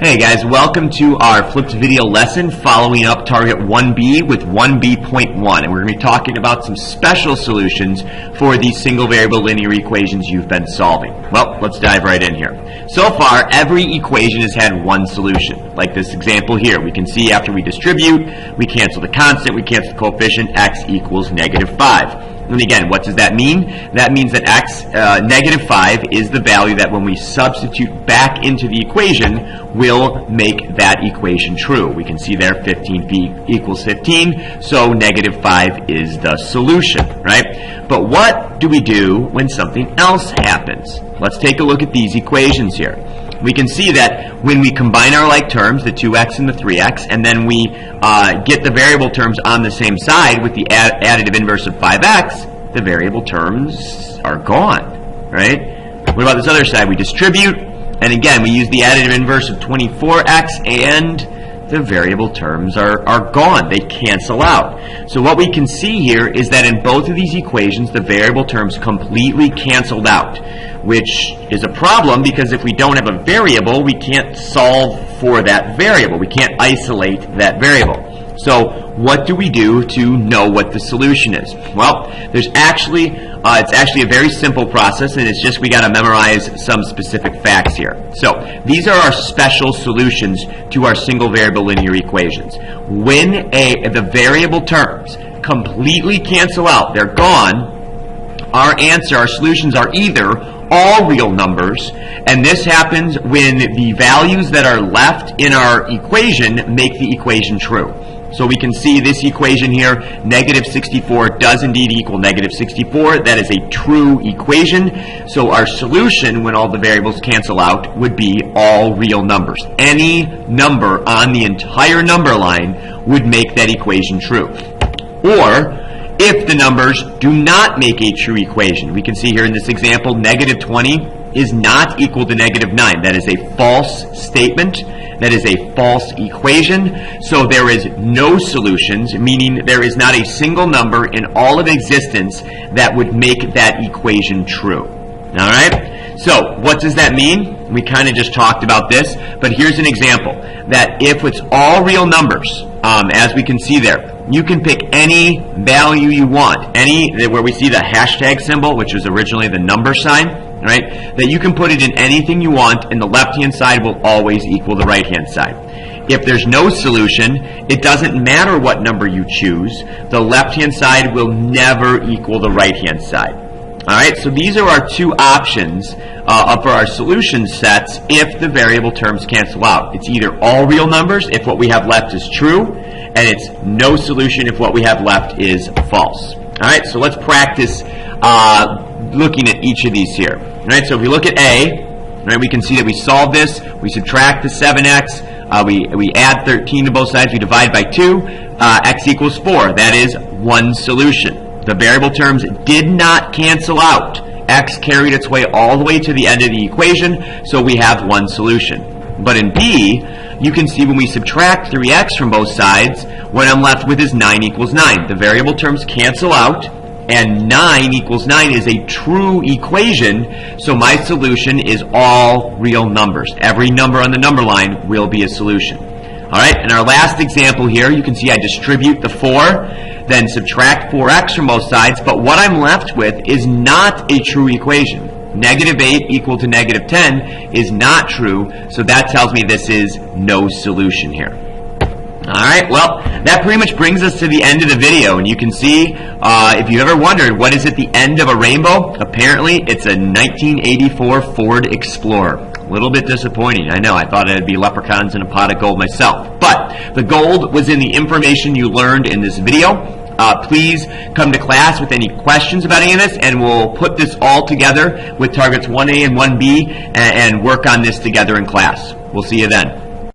Hey guys, welcome to our flipped video lesson following up target 1B with 1B.1, and we're going to be talking about some special solutions for these single variable linear equations you've been solving. Well, let's dive right in here. So far, every equation has had one solution. Like this example here, we can see after we distribute, we cancel the constant, we cancel the coefficient, x equals -5. And again, what does that mean? That means that x, -5 is the value that when we substitute back into the equation will make that equation true. We can see there 15b equals 15, so -5 is the solution, right? But what do we do when something else happens? Let's take a look at these equations here. We can see that when we combine our like terms, the 2x and the 3x, and then we get the variable terms on the same side with the additive inverse of 5x, the variable terms are gone, right? What about this other side? We distribute, and again, we use the additive inverse of 24x, and the variable terms are gone. They cancel out. So what we can see here is that in both of these equations, the variable terms completely canceled out, which is a problem because if we don't have a variable, we can't solve for that variable. We can't isolate that variable. So what do we do to know what the solution is? Well, it's actually a very simple process, and it's just we got to memorize some specific facts here. So these are our special solutions to our single variable linear equations. When the variable terms completely cancel out, they're gone, our solutions are either all real numbers, and this happens when the values that are left in our equation make the equation true. So we can see this equation here, -64 does indeed equal -64. That is a true equation. So our solution, when all the variables cancel out, would be all real numbers. Any number on the entire number line would make that equation true. Or, if the numbers do not make a true equation, we can see here in this example, -20 is not equal to -9. That is a false statement. That is a false equation. So there is no solutions, meaning there is not a single number in all of existence that would make that equation true. All right? So what does that mean? We kind of just talked about this, but here's an example. That if it's all real numbers, as we can see there, you can pick any value you want. Where we see the hashtag symbol, which was originally the number sign, right? That you can put it in anything you want, and the left-hand side will always equal the right-hand side. If there's no solution, it doesn't matter what number you choose. The left-hand side will never equal the right-hand side. All right, so these are our two options for our solution sets if the variable terms cancel out. It's either all real numbers if what we have left is true, and it's no solution if what we have left is false. All right, so let's practice looking at each of these here. All right, so if we look at A, right, we can see that we solve this. We subtract the 7x. We add 13 to both sides. We divide by 2. X equals 4. That is one solution. The variable terms did not cancel out. X carried its way all the way to the end of the equation, so we have one solution. But in B, you can see when we subtract 3x from both sides, what I'm left with is 9 equals 9. The variable terms cancel out, and 9 equals 9 is a true equation, so my solution is all real numbers. Every number on the number line will be a solution. All right, in our last example here, you can see I distribute the 4, then subtract 4x from both sides, but what I'm left with is not a true equation. -8 equal to -10 is not true, so that tells me this is no solution here. Alright, well, that pretty much brings us to the end of the video, and you can see, if you ever wondered what is at the end of a rainbow, apparently it's a 1984 Ford Explorer. A little bit disappointing, I know. I thought it'd be leprechauns in a pot of gold myself. But the gold was in the information you learned in this video. Please come to class with any questions about any of this, and we'll put this all together with targets 1A and 1B and work on this together in class. We'll see you then.